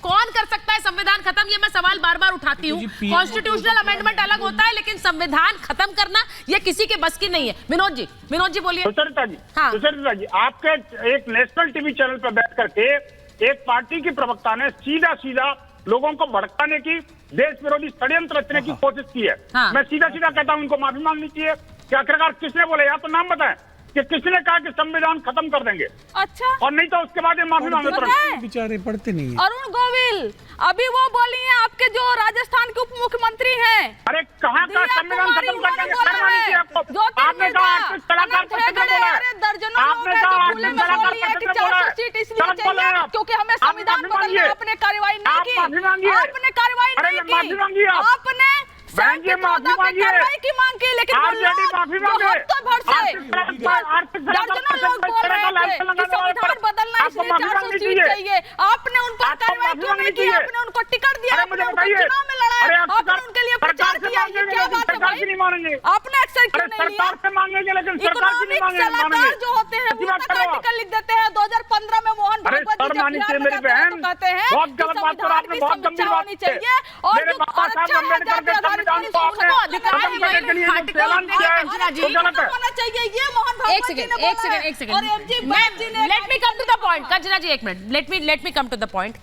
कौन कर सकता है संविधान खत्म? ये मैं सवाल बार बार उठाती हूँ। कॉन्स्टिट्यूशनल अमेंडमेंट अलग होता है, लेकिन संविधान खत्म करना ये किसी के बस की नहीं है। विनोद जी बोलिए। सुचरिता जी, आपके एक नेशनल टीवी चैनल पर बैठ करके एक पार्टी की प्रवक्ता ने सीधा लोगों को भड़काने की, देश विरोधी षड्यंत्र रचने की कोशिश की है। मैं सीधा कहता हूं, उनको माफी मांगनी चाहिए। क्या आखिरकार किसने बोले? या तो नाम बताएं कि किसने कहा कि संविधान खत्म कर देंगे। अच्छा, और नहीं तो उसके बाद माफी मांगे तुरंत। बेचारे पढ़ते नहीं है। अरुण गोविल अभी वो बोली है आपके जो राजस्थान के उप मुख्यमंत्री हैं। अरे कहाँ का संविधान खत्म कर देंगे? आपने कहा आर्टिस्ट कलाकार दर्जनों क्योंकि हमें संविधान बदलना, आपने कार्रवाई नहीं की, आपने कार्रवाई नहीं की, आपने कार्रवाई की मांग की, लेकिन दर्जनों लोग बोल रहे थे कि संविधान बदलना इसलिए 400 सीट चाहिए। आपने उन पर कार्रवाई क्यों नहीं की? आपने उनको टिकट दिया, आपने उनको चुनाव में लड़ाया, आपने उनके लिए प्रचार किया। ये क्या बात है भाई? आपने अक्सर क्यों नहीं लिया? इकोनॉमिक सलाहकार जो होते हैं वो आर्टिकल लिख देते हैं। 2015 में मोहन भागवत जी जब बिहार में कहते हैं तो कहते हैं कि संविधान की समीक्षा होनी चाहिए और जो आरक्षण है जाति आधारित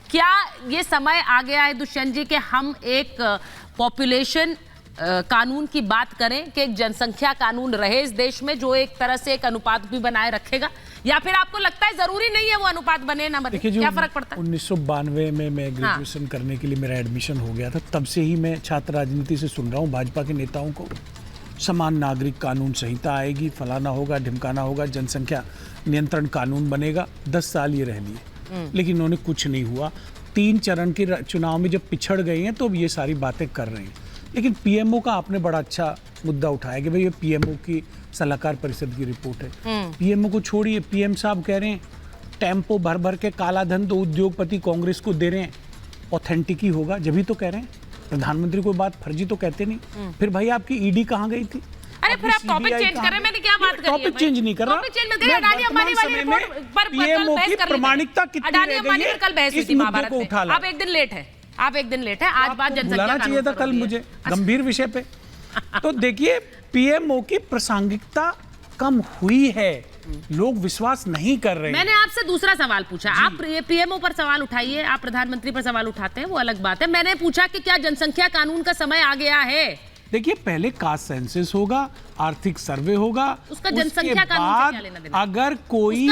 क्या ये समय आ गया है दुष्यंत जी कि हम एक पॉपुलेशन कानून की बात करें कि एक जनसंख्या कानून रहे इस देश में जो एक तरह से एक अनुपात भी बनाए रखेगा, या फिर आपको लगता है जरूरी नहीं है वो अनुपात बने ना बने? क्या फर्क पड़ता है? 1992 में मैं ग्रेजुएशन करने के लिए मेरा एडमिशन हो गया था। तब से ही मैं छात्र राजनीति से सुन रहा हूँ भाजपा के नेताओं को, समान नागरिक कानून संहिता आएगी, फलाना होगा, ढिमकाना होगा, जनसंख्या नियंत्रण कानून बनेगा। 10 साल ये रह लिए, लेकिन उन्होंने कुछ नहीं हुआ। 3 चरण के चुनाव में जब पिछड़ गए हैं तो अब ये सारी बातें कर रहे हैं। लेकिन पीएमओ का आपने बड़ा अच्छा मुद्दा उठाया कि भाई ये पीएमओ की सलाहकार परिषद की रिपोर्ट है। पीएमओ को छोड़िए, पीएम साहब कह रहे हैं टेम्पो भर के काला धन तो उद्योगपति कांग्रेस को दे रहे हैं, ऑथेंटिक ही होगा जब ही तो कह रहे हैं। प्रधानमंत्री कोई बात फर्जी तो कहते नहीं। फिर भाई आपकी ईडी कहाँ गई थी? अरे फिर आप टॉपिक चेंज कर रहे हैं, मैंने क्या बात करी है? टॉपिक चेंज नहीं कर रहा। पीएमओ की प्रामाणिकता कितनी रह गई है इस मुद्दे को उठा ला। आप एक दिन लेट है। आज बात जनसंख्या बुलाना चाहिए था कल मुझे गंभीर विषय पे। तो देखिए पीएमओ की प्रासंगिकता कम हुई है, लोग विश्वास नहीं कर रहे। मैंने आपसे दूसरा सवाल पूछा, आप पीएमओ पर सवाल उठाइए, आप प्रधानमंत्री पर सवाल उठाते हैं, वो अलग बात है। मैंने पूछा कि क्या जनसंख्या कानून का समय आ गया है? देखिए पहले कास्ट सेंसस होगा, आर्थिक सर्वे होगा, उसका जनसंख्या कानून से क्या लेना देना? अगर कोई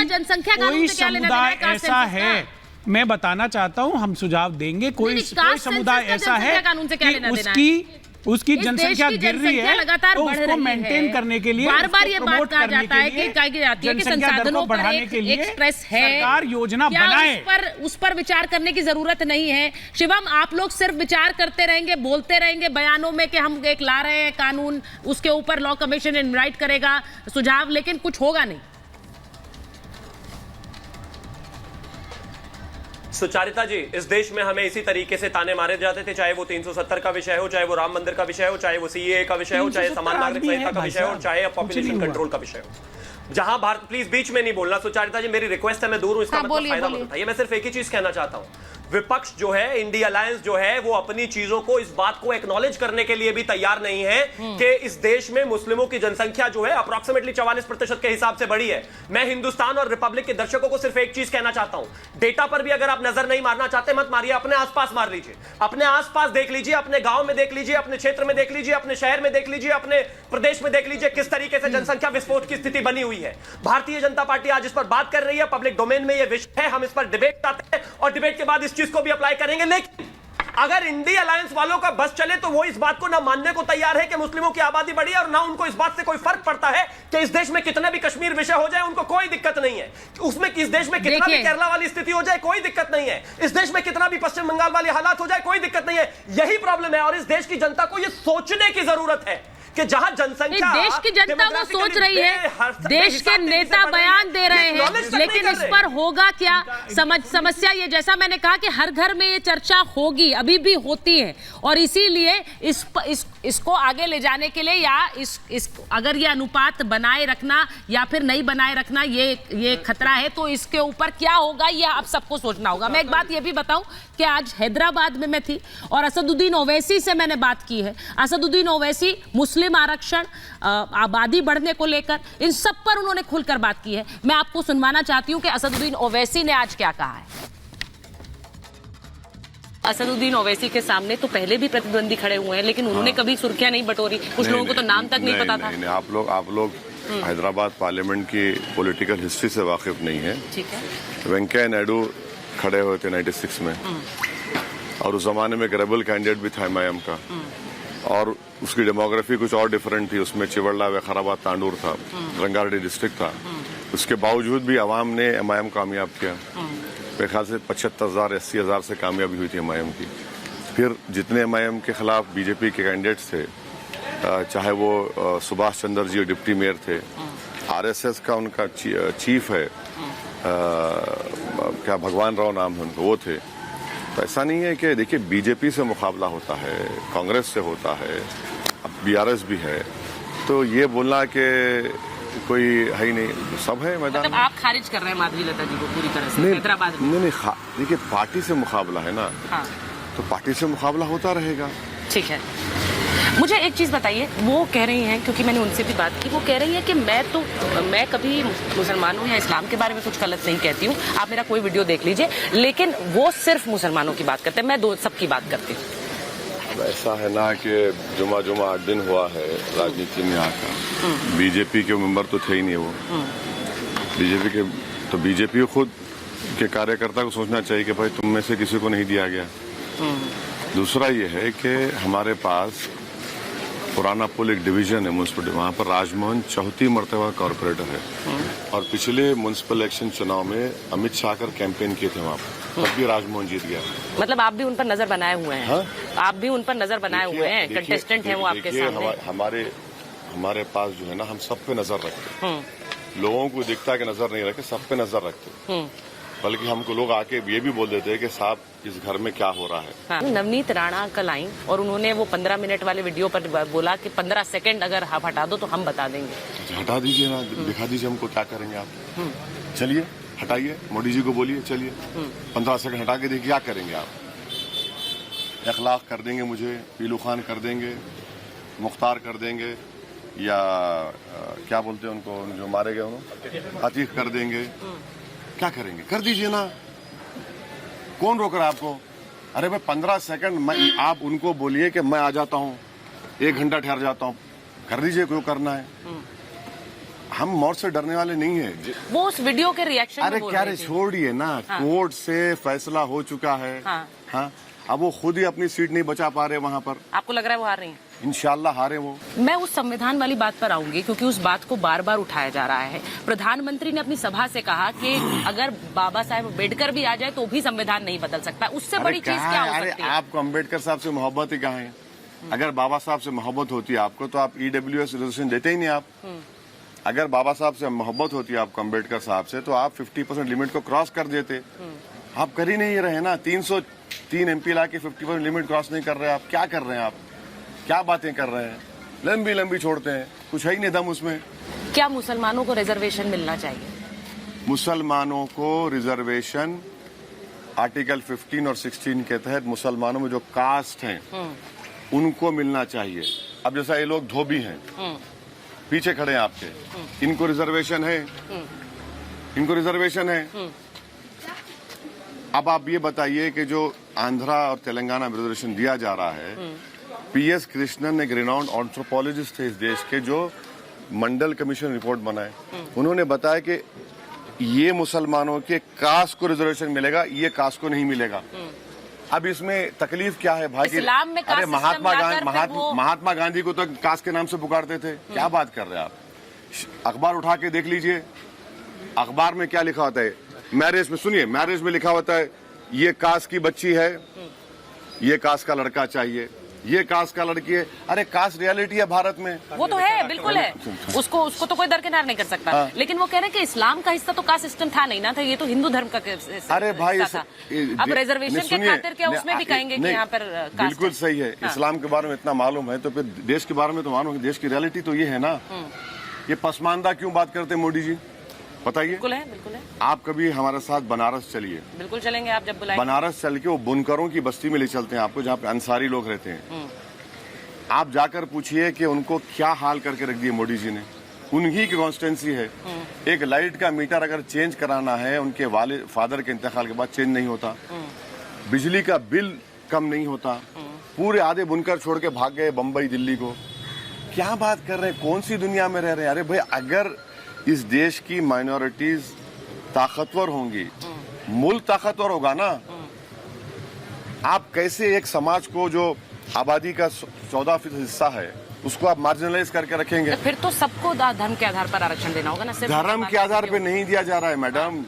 समुदाय ऐसा है, मैं बताना चाहता हूं, हम सुझाव देंगे, कोई समुदाय ऐसा है कि उसकी जनसंख्या गिर रही है तो उसको मेंटेन करने के लिए, बार-बार ये बात कहा जाता है कि संसाधनों पर एक स्ट्रेस है, सरकार योजना बनाए, उस पर विचार करने की जरूरत नहीं है। शिवम, आप लोग सिर्फ विचार करते रहेंगे, बोलते रहेंगे बयानों में कि हम एक ला रहे हैं कानून, उसके ऊपर लॉ कमीशन इनवाइट करेगा सुझाव, लेकिन कुछ होगा नहीं। सुचारिता जी, इस देश में हमें इसी तरीके से ताने मारे जाते थे, चाहे वो 370 का विषय हो, चाहे वो राम मंदिर का विषय हो, चाहे वो सीएए का विषय हो, चाहे समान नागरिक संहिता का विषय हो, चाहे पॉपुलेशन कंट्रोल का विषय हो। जहां भारत, प्लीज बीच में नहीं बोलना सुचारिता जी, मेरी रिक्वेस्ट है, मैं दूर हूं, इसका मतलब फायदा मत उठाइए। मैं सिर्फ एक ही चीज कहना चाहता हूं, विपक्ष जो है, इंडिया अलायंस जो है, वो अपनी चीजों को, इस बात को एक्नॉलेज करने के लिए भी तैयार नहीं है कि इस देश में मुस्लिमों की जनसंख्या जो है अप्रोक्सीमेटली 44% के हिसाब से बढ़ी है। मैं हिंदुस्तान और रिपब्लिक के दर्शकों को सिर्फ एक चीज कहना चाहता हूं, डेटा पर भी अगर आप नजर नहीं मारना चाहते मत मारिए, अपने आसपास मार लीजिए, अपने आसपास देख लीजिए, अपने गांव में देख लीजिए, अपने क्षेत्र में देख लीजिए, अपने शहर में देख लीजिए, अपने प्रदेश में देख लीजिए, किस तरीके से जनसंख्या विस्फोट की स्थिति बनी हुई है। भारतीय जनता पार्टी आज इस पर बात कर रही है, पब्लिक डोमेन में यह विषय है, हम इस पर डिबेट करते हैं और डिबेट के बाद इस चीज को भी अप्लाई करेंगे। लेकिन अगर इंडिया अलायंस वालों का बस चले तो वो इस बात को ना मानने को तैयार है कि मुस्लिमों की आबादी बढ़ी है, और ना उनको इस बात से कोई फर्क पड़ता है कि इस देश में कितना भी कश्मीर विषय हो जाए, उनको कोई दिक्कत नहीं है। उसमें इस देश में कितना भी केरला वाली स्थिति हो जाए, कोई दिक्कत नहीं है। इस देश में कितना भी पश्चिम बंगाल वाली हालात हो जाए, कोई दिक्कत नहीं है। यही प्रॉब्लम है, और इस देश की जनता को यह सोचने की जरूरत है कि जहां जनसंख्या, देश की जनता वो सोच रही है, देश के नेता बयान दे रहे हैं, लेकिन इस पर होगा क्या? समस्या ये, जैसा मैंने कहा कि हर घर में ये चर्चा होगी, अभी भी होती है, और इसीलिए इसको आगे ले जाने के लिए या इस अगर ये अनुपात बनाए रखना या फिर नहीं बनाए रखना ये खतरा है, तो इसके ऊपर क्या होगा ये आप सबको सोचना होगा। मैं एक बात ये भी बताऊं कि आज हैदराबाद में मैं थी और असदुद्दीन ओवैसी से मैंने बात की है। असदुद्दीन ओवैसी मुस्लिम आरक्षण, आबादी बढ़ने को लेकर, इन सब पर उन्होंने खुलकर बात की है। मैं आपको सुनवाना चाहती हूं कि असदुद्दीन ओवैसी ने आज क्या कहा है। असदुद्दीन ओवैसी के सामने तो पहले भी प्रतिद्वंदी खड़े हुए हैं, लेकिन उन्होंने कभी सुर्खियां नहीं बटोरी। कुछ लोगों को तो नाम तक नहीं पता था। नहीं, आप लोग हैदराबाद पार्लियामेंट की पॉलिटिकल हिस्ट्री से वाकिफ नहीं है। ठीक है। वेंकैया नायडू खड़े हुए थे 96 में, और उस जमाने में एक रेबल कैंडिडेट भी था एमआईएम का, और उसकी डेमोग्राफी कुछ और डिफरेंट थी। उसमें चिवड़ला, वैखाराबाद, तांडूर था, रंगारेड्डी डिस्ट्रिक्ट था। उसके बावजूद भी अवाम ने एमआईएम कामयाब किया। मेरे ख्याल से 75,000 80,000 से कामयाबी हुई थी एमआईएम की। फिर जितने एमआईएम के खिलाफ बीजेपी के कैंडिडेट्स थे, चाहे वो सुभाष चंद्र जी डिप्टी मेयर थे, आरएसएस का उनका चीफ है, क्या भगवान राव नाम है उनको, वो थे। तो ऐसा नहीं है कि देखिए बीजेपी से मुकाबला होता है, कांग्रेस से होता है, अब बीआरएस भी है, तो ये बोलना कि कोई है ही नहीं, सब है मैदान। मतलब आप खारिज कर रहे हैं माधवी लता जी को पूरी तरह से हैदराबाद में? नहीं, देखिए पार्टी से मुकाबला है ना। हाँ। तो पार्टी से मुकाबला होता रहेगा। ठीक है। मुझे एक चीज बताइए, वो कह रही हैं, क्योंकि मैंने उनसे भी बात की, वो कह रही है कि मैं कभी मुसलमानों या इस्लाम के बारे में कुछ गलत नहीं कहती हूँ, आप मेरा कोई वीडियो देख लीजिए, लेकिन वो सिर्फ मुसलमानों की बात करते हैं, मैं सबकी बात करती हूँ। ऐसा है ना कि जुमा 8 दिन हुआ है राजनीति में आकर, बीजेपी के मेंबर तो थे ही नहीं वो। बीजेपी के तो बीजेपी खुद के कार्यकर्ता को सोचना चाहिए कि भाई तुम में से किसी को नहीं दिया गया। दूसरा ये है कि हमारे पास पुराना पुल एक डिवीजन है म्यूनसिपल, वहाँ पर राजमोहन 4थी मरतबा कॉर्पोरेटर है, और पिछले म्यूनसिपल इलेक्शन चुनाव में अमित शाह कर कैंपेन किए थे वहाँ पर, तब भी राजमोहन जीत गया। मतलब आप भी उन पर नजर बनाए हुए हैं? हाँ? आप भी उन पर नजर बनाए हुए हैं, कंटेस्टेंट हैं वो आपके सामने। हमारे पास जो है ना, हम सब पे नजर रखते हैं। लोगों को दिखता है कि नजर नहीं रखते, सब पे नजर रखते हैं। बल्कि हमको लोग आके ये भी बोल देते हैं कि साहब इस घर में क्या हो रहा है। हाँ। नवनीत राणा कल आई और उन्होंने वो 15 मिनट वाले वीडियो पर बोला कि 15 सेकंड अगर आप हटा दो तो हम बता देंगे। हटा दीजिए ना, दिखा दीजिए हमको क्या करेंगे आप। चलिए हटाइए, मोदी जी को बोलिए चलिए 15 सेकंड हटा के देखिए क्या करेंगे आप। इखलाक कर देंगे, मुझे पीलू खान कर देंगे, मुख्तार कर देंगे, या क्या बोलते हैं उनको जो मारे गए उन्होंने, अतीक कर देंगे। क्या करेंगे? कर दीजिए ना, कौन रोक रहा है आपको? अरे भाई 15 सेकंड आप उनको बोलिए कि मैं आ जाता हूँ, 1 घंटा ठहर जाता हूँ, कर दीजिए, क्यों करना है। हम मौत से डरने वाले नहीं है। वो उस वीडियो के रिएक्शन अरे क्या रे, छोड़िए ना। हाँ। कोर्ट से फैसला हो चुका है। हाँ। अब वो खुद ही अपनी सीट नहीं बचा पा रहे वहाँ पर। आपको लग रहा है वो हार रही हैं? इंशाल्लाह हारे वो। मैं उस संविधान वाली बात पर आऊंगी, क्योंकि उस बात को बार बार उठाया जा रहा है। प्रधानमंत्री ने अपनी सभा से कहा कि अगर बाबा साहेब अम्बेडकर भी आ जाए तो भी संविधान नहीं बदल सकता। उससे बड़ी चीज क्या हो सकती है? आपको अम्बेडकर साहब से मोहब्बत ही कहाँ है? अगर बाबा साहब से मोहब्बत होती है आपको, तो आप EWS रिजर्वेशन देते ही नहीं आप। अगर बाबा साहब से मोहब्बत होती है आपको अम्बेडकर साहब से, तो आप 50% लिमिट को क्रॉस कर देते। आप कर ही नहीं रहे ना। 303 MP ला के 50% लिमिट क्रॉस नहीं कर रहे। आप क्या कर रहे हैं? आप क्या बातें कर रहे हैं? लंबी लंबी छोड़ते हैं, कुछ है ही नहीं दम उसमें। क्या मुसलमानों को रिजर्वेशन मिलना चाहिए? मुसलमानों को रिजर्वेशन आर्टिकल 15 और 16 के तहत मुसलमानों में जो कास्ट हैं उनको मिलना चाहिए। अब जैसा ये लोग धोबी हैं, पीछे खड़े हैं आपके, इनको रिजर्वेशन है, इनको रिजर्वेशन है। अब आप ये बताइए कि जो आंध्रा और तेलंगाना में रिजर्वेशन दिया जा रहा है, PS कृष्णन एक रिनाउंड एंथ्रोपोलॉजिस्ट थे इस देश के, जो मंडल कमीशन रिपोर्ट बनाए, उन्होंने बताया कि ये मुसलमानों के कास्ट को रिजर्वेशन मिलेगा, ये कास्ट को नहीं मिलेगा। अब इसमें तकलीफ क्या है भाई? इस्लाम में अरे महात्मा गांधी को तो कास्ट के नाम से पुकारते थे। क्या बात कर रहे हैं आप? अखबार उठा के देख लीजिए, अखबार में क्या लिखा होता है। मैरिज में सुनिए, मैरिज में लिखा होता है ये कास्ट की बच्ची है, ये कास्ट का लड़का चाहिए। ये कास्ट का लड़की है। अरे कास्ट रियलिटी है भारत में, वो तो है, बिल्कुल है, उसको तो कोई दरकिनार नहीं कर सकता। हाँ। लेकिन वो कह रहे हैं कि इस्लाम का हिस्सा तो कास्ट सिस्टम था नहीं ना, था ये तो हिंदू धर्म का अरे भाई था। अब रिजर्वेशन के खातिर क्या उसमें भी कहेंगे कि यहाँ पर बिल्कुल सही है। इस्लाम के बारे में इतना मालूम है तो फिर देश के बारे में तो मालूम है। देश की रियलिटी तो ये है ना। ये पसमानदा क्यों बात करते हैं मोदी जी, बताइए। बिल्कुल है, बिल्कुल है। आप कभी हमारे साथ बनारस चलिए, बिल्कुल चलेंगे, आप जब बुलाएं। बनारस चल के वो बुनकरों की बस्ती में ले चलते हैं आपको, जहाँ पे अंसारी लोग रहते हैं। आप जाकर पूछिए कि उनको क्या हाल करके रख दिए मोदी जी ने। उन्हीं की कॉन्स्टिट्यूंसी है। एक लाइट का मीटर अगर चेंज कराना है, उनके फादर के इंतकाल के बाद चेंज नहीं होता। बिजली का बिल कम नहीं होता। पूरे आधे बुनकर छोड़ के भाग गए बम्बई दिल्ली को। क्या बात कर रहे हैं, कौन सी दुनिया में रह रहे हैं? अरे भाई, अगर इस देश की माइनॉरिटीज ताकतवर होंगी, मुल्क ताकतवर होगा ना। आप कैसे एक समाज को जो आबादी का 14% हिस्सा है उसको आप मार्जिनलाइज करके रखेंगे? तो फिर तो सबको धर्म के आधार पर आरक्षण देना होगा ना। सिर्फ धर्म के आधार पर नहीं दिया जा रहा है मैडम,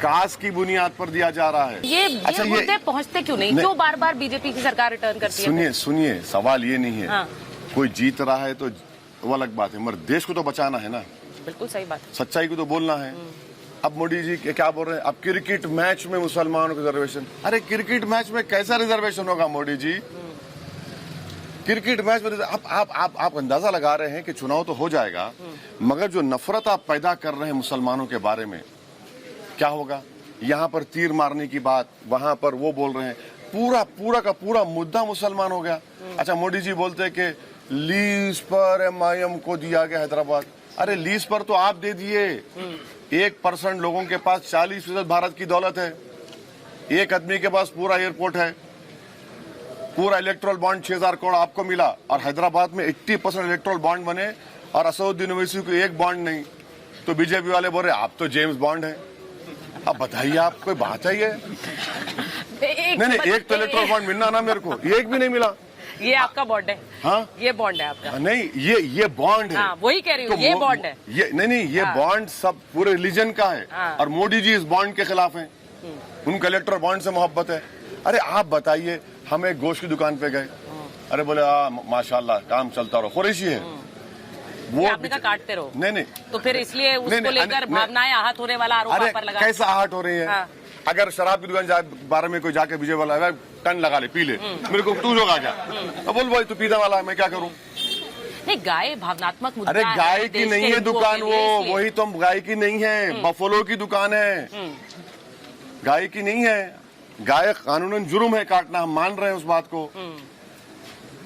कास्ट की बुनियाद पर दिया जा रहा है। ये मुद्दे पहुंचते क्यों नहीं? क्यों बार बार बीजेपी की सरकार रिटर्न करती है? सुनिए, सवाल ये नहीं है। कोई जीत रहा है तो वो अलग बात है, मगर देश को तो बचाना है ना। बिल्कुल सही बात, सच्चाई को तो बोलना है। अब मोदी जी क्या बोल रहे हैं? अब क्रिकेट मैच में मुसलमानों को रिजर्वेशन। अरे क्रिकेट मैच में कैसा रिजर्वेशन होगा मोदी जी? क्रिकेट मैच में आप अंदाजा लगा रहे हैं कि चुनाव तो हो जाएगा, मगर जो नफरत आप पैदा कर रहे हैं मुसलमानों के बारे में, क्या होगा? यहाँ पर तीर मारने की बात, वहां पर वो बोल रहे हैं। पूरा का पूरा मुद्दा मुसलमान हो गया। अच्छा, मोदी जी बोलते हैं कि लीज पर MIM को दिया गया हैदराबाद। अरे लीज पर तो आप दे दिए। 1% लोगों के पास 40% भारत की दौलत है। एक आदमी के पास पूरा एयरपोर्ट है, पूरा इलेक्ट्रल बॉन्ड 6000 करोड़ आपको मिला, और हैदराबाद में 80% इलेक्ट्रल बॉन्ड बने और असदुद्दीन ओवैसी को एक बॉन्ड नहीं। तो बीजेपी वाले बोल रहे आप तो जेम्स बॉन्ड है। अब बताइए, आप कोई बात है ये? नहीं, एक तो इलेक्ट्रल बॉन्ड मिलना ना, मेरे को एक भी नहीं मिला। ये आपका बॉन्ड है? हाँ, ये बॉन्ड है आपका? नहीं, ये बॉन्ड है। हाँ, वही कह रही हूँ, ये बॉन्ड है। ये नहीं, ये बॉन्ड सब पूरे रिलीजन का है। और मोदी जी इस बॉन्ड के खिलाफ हैं। उनका इलेक्ट्रल बॉन्ड से मोहब्बत है। अरे आप बताइए, हम एक गोश्त की दुकान पे गए, अरे बोले माशाल्लाह काम चलता रहो, खुरैशी है वो। आपने कहा काटते रहो? नहीं, तो फिर इसलिए उसको लेकर भावनाएं आहत होने वाला आरोप आप पर लगा। कैसा आहत हो रही है? अगर शराब की दुकान बारे में कोई जाके विजय वाला टन लगा ले, पी ले, मेरे को तू लोग आ जा, अब बोल भाई तू पीता वाला है, मैं क्या करूं? नहीं, गाय भावनात्मक मुद्दा। अरे गाय की नहीं है दुकान वो, वही तो गाय की नहीं है, बफलो की दुकान है, गाय की नहीं है। गाय कानूनन जुर्म है काटना, हम मान रहे हैं उस बात को,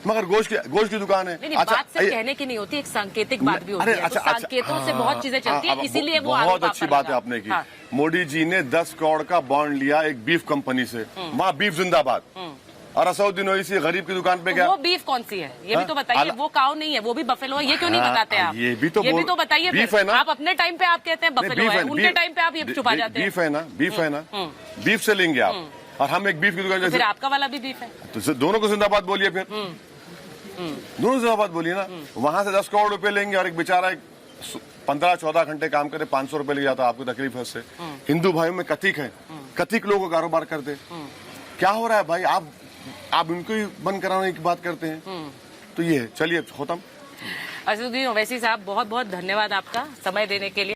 मगर गोश्त की दुकान है। नहीं, बात सिर्फ कहने की नहीं होती, एक सांकेतिक बात भी होती है। अच्छा, सांकेतों से बहुत चीजें चलती है, इसीलिए वो बहुत अच्छी बात है आपने की। मोदी जी ने 10 करोड़ का बॉन्ड लिया एक बीफ कंपनी से, वहाँ बीफ जिंदाबाद, और असदुद्दीन ओवैसी गरीब की दुकान पे गया। वो बीफ कौन सी है ये भी तो बताइए? वो काऊ नहीं है, वो भी बफेलो है, ये क्यों नहीं बताते आप? ये भी तो बताइए। बीफ है ना? आप अपने टाइम पे आप कहते हैं बफेलो है, उनके टाइम पे आप ये छुपा जाते हैं। बीफ है ना, बीफ है ना, बीफ से लेंगे आप, और हम एक बीफ की दुकान। फिर आपका वाला भी बीफ है, तो दोनों को जिंदाबाद बोलिए, फिर दोनों जिंदाबाद बोलिए ना। वहां से 10 करोड़ रुपए लेंगे, और एक बेचारा 15-14 घंटे काम करे 500 रुपए ले जाता, आपको तकलीफ है उससे? हिंदू भाइयों में कथिक है, कथिक लोगों को कारोबार करते। क्या हो रहा है भाई? आप इनको ही बंद कराने की बात करते हैं। तो ये चलिए खत्म। असदुद्दीन ओवैसी साहब, बहुत बहुत धन्यवाद आपका समय देने के लिए।